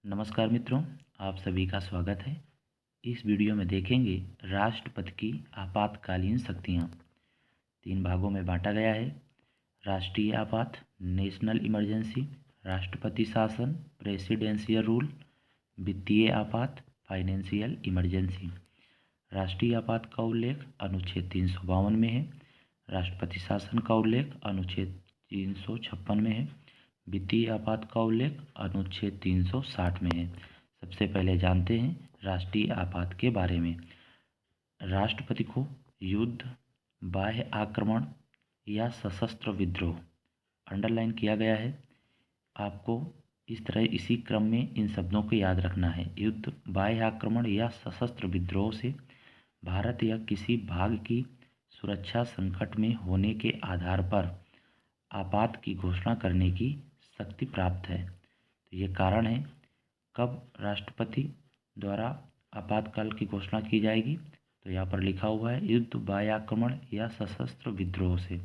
नमस्कार मित्रों, आप सभी का स्वागत है। इस वीडियो में देखेंगे राष्ट्रपति की आपातकालीन शक्तियाँ। 3 भागों में बांटा गया है। राष्ट्रीय आपात, नेशनल इमरजेंसी, राष्ट्रपति शासन, प्रेसिडेंशियल रूल, वित्तीय आपात, फाइनेंशियल इमरजेंसी। राष्ट्रीय आपात का उल्लेख अनुच्छेद 352 में है। राष्ट्रपति शासन का उल्लेख अनुच्छेद 356 में है। वित्तीय आपात का उल्लेख अनुच्छेद 360 में है। सबसे पहले जानते हैं राष्ट्रीय आपात के बारे में। राष्ट्रपति को युद्ध, बाह्य आक्रमण या सशस्त्र विद्रोह, अंडरलाइन किया गया है। आपको इस तरह इसी क्रम में इन शब्दों को याद रखना है। युद्ध, बाह्य आक्रमण या सशस्त्र विद्रोह से भारत या किसी भाग की सुरक्षा संकट में होने के आधार पर आपात की घोषणा करने की शक्ति प्राप्त है। तो ये कारण है कब राष्ट्रपति द्वारा आपातकाल की घोषणा की जाएगी। तो यहाँ पर लिखा हुआ है युद्ध, बाह्य आक्रमण या सशस्त्र विद्रोह से।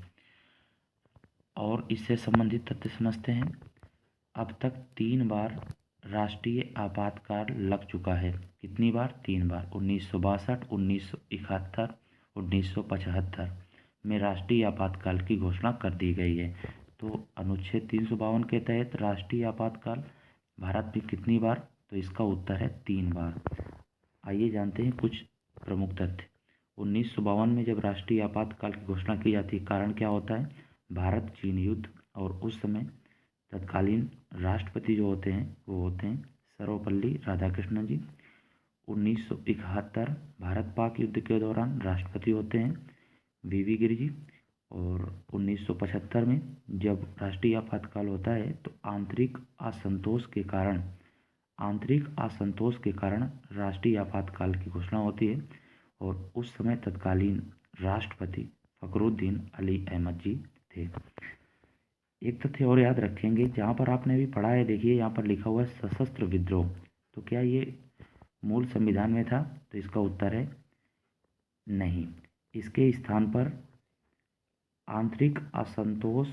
और इससे संबंधित तथ्य समझते हैं। अब तक 3 बार राष्ट्रीय आपातकाल लग चुका है। कितनी बार? 3 बार। 1962, 1971, 1975 में राष्ट्रीय आपातकाल की घोषणा कर दी गई है। तो अनुच्छेद 352 के तहत राष्ट्रीय आपातकाल भारत में कितनी बार? तो इसका उत्तर है 3 बार। आइए जानते हैं कुछ प्रमुख तथ्य। 1952 में जब राष्ट्रीय आपातकाल की घोषणा की जाती है, कारण क्या होता है? भारत चीन युद्ध, और उस समय तत्कालीन राष्ट्रपति जो होते हैं वो होते हैं सर्वपल्ली राधाकृष्णन जी। 1971 भारत पाक युद्ध के दौरान राष्ट्रपति होते हैं वीवी गिरि जी। और 1975 में जब राष्ट्रीय आपातकाल होता है तो आंतरिक असंतोष के कारण राष्ट्रीय आपातकाल की घोषणा होती है। और उस समय तत्कालीन राष्ट्रपति फखरुद्दीन अली अहमद जी थे। एक तथ्य और याद रखेंगे, जहाँ पर आपने भी पढ़ा है, देखिए यहाँ पर लिखा हुआ है सशस्त्र विद्रोह। तो क्या ये मूल संविधान में था? तो इसका उत्तर है नहीं। इसके स्थान पर आंतरिक असंतोष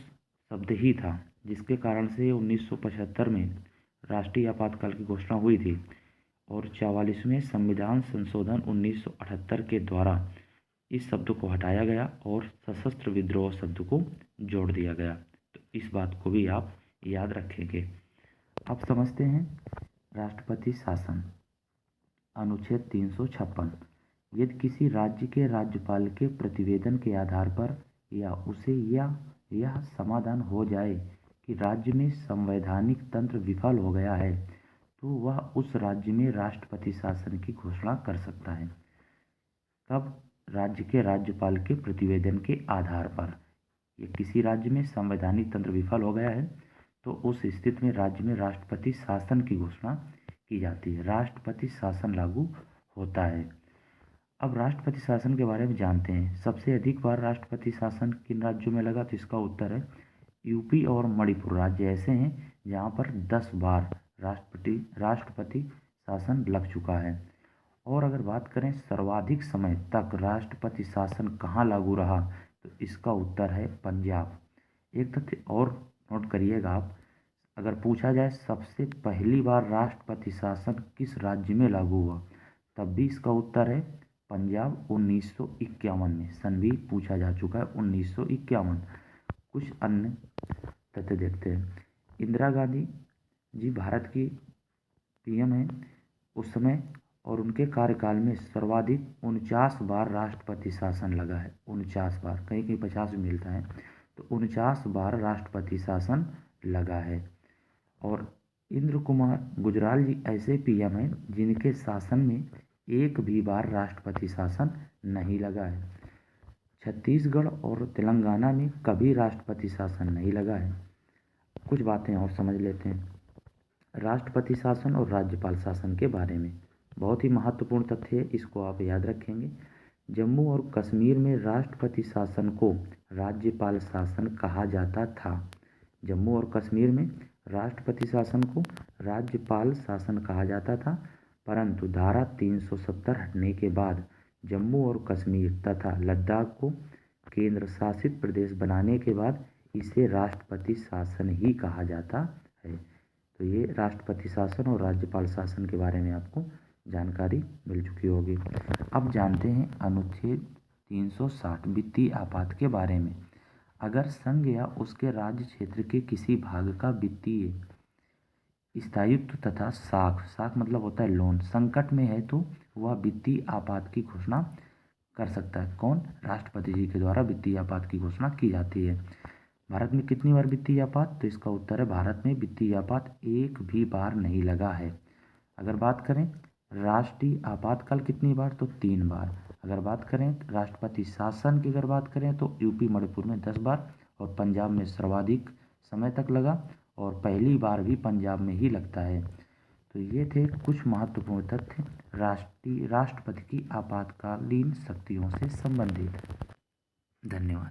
शब्द ही था, जिसके कारण से 1975 में राष्ट्रीय आपातकाल की घोषणा हुई थी। और 44वें संविधान संशोधन 1978 के द्वारा इस शब्द को हटाया गया और सशस्त्र विद्रोह शब्द को जोड़ दिया गया। तो इस बात को भी आप याद रखेंगे। अब समझते हैं राष्ट्रपति शासन। अनुच्छेद 356। यदि किसी राज्य के राज्यपाल के प्रतिवेदन के आधार पर या उसे यह समाधान हो जाए कि राज्य में संवैधानिक तंत्र विफल हो गया है, तो वह उस राज्य में राष्ट्रपति शासन की घोषणा कर सकता है। कब? राज्य के राज्यपाल के प्रतिवेदन के आधार पर। ये किसी राज्य में संवैधानिक तंत्र विफल हो गया है तो उस स्थिति में राज्य में राष्ट्रपति शासन की घोषणा की जाती है। राष्ट्रपति शासन लागू होता है। अब राष्ट्रपति शासन के बारे में जानते हैं। सबसे अधिक बार राष्ट्रपति शासन किन राज्यों में लगा? तो इसका उत्तर है यूपी और मणिपुर राज्य ऐसे हैं जहाँ पर 10 बार राष्ट्रपति शासन लग चुका है। और अगर बात करें सर्वाधिक समय तक राष्ट्रपति शासन कहाँ लागू रहा, तो इसका उत्तर है पंजाब। एक तथ्य और नोट करिएगा आप, अगर पूछा जाए सबसे पहली बार राष्ट्रपति शासन किस राज्य में लागू हुआ, तब भी इसका उत्तर है पंजाब 1951 में। सन भी पूछा जा चुका है 1951। कुछ अन्य तथ्य देखते हैं। इंदिरा गांधी जी भारत की पीएम हैं उस समय, और उनके कार्यकाल में सर्वाधिक 49 बार राष्ट्रपति शासन लगा है। 49 बार, कहीं कहीं 50 भी मिलता है। तो 49 बार राष्ट्रपति शासन लगा है। और इंद्र कुमार गुजराल जी ऐसे पीएम हैं जिनके शासन में एक भी बार राष्ट्रपति शासन नहीं लगा है। छत्तीसगढ़ और तेलंगाना में कभी राष्ट्रपति शासन नहीं लगा है। कुछ बातें और समझ लेते हैं राष्ट्रपति शासन और राज्यपाल शासन के बारे में। बहुत ही महत्वपूर्ण तथ्य है, इसको आप याद रखेंगे। जम्मू और कश्मीर में राष्ट्रपति शासन को राज्यपाल शासन कहा जाता था। जम्मू और कश्मीर में राष्ट्रपति शासन को राज्यपाल शासन कहा जाता था, परंतु धारा 370 हटने के बाद जम्मू और कश्मीर तथा लद्दाख को केंद्र शासित प्रदेश बनाने के बाद इसे राष्ट्रपति शासन ही कहा जाता है। तो ये राष्ट्रपति शासन और राज्यपाल शासन के बारे में आपको जानकारी मिल चुकी होगी। अब जानते हैं अनुच्छेद 360 वित्तीय आपात के बारे में। अगर संघ या उसके राज्य क्षेत्र के किसी भाग का वित्तीय स्थायित्व तथा साख मतलब होता है लोन संकट में है तो वह वित्तीय आपात की घोषणा कर सकता है। कौन? राष्ट्रपति जी के द्वारा वित्तीय आपात की घोषणा की जाती है। भारत में कितनी बार वित्तीय आपात? तो इसका उत्तर है भारत में वित्तीय आपात एक भी बार नहीं लगा है। अगर बात करें राष्ट्रीय आपातकाल कितनी बार? तो 3 बार। अगर बात करें राष्ट्रपति शासन की अगर बात करें तो यूपी मणिपुर में 10 बार और पंजाब में सर्वाधिक समय तक लगा और पहली बार भी पंजाब में ही लगता है। तो ये थे कुछ महत्वपूर्ण तथ्य राष्ट्रपति की आपातकालीन शक्तियों से संबंधित। धन्यवाद।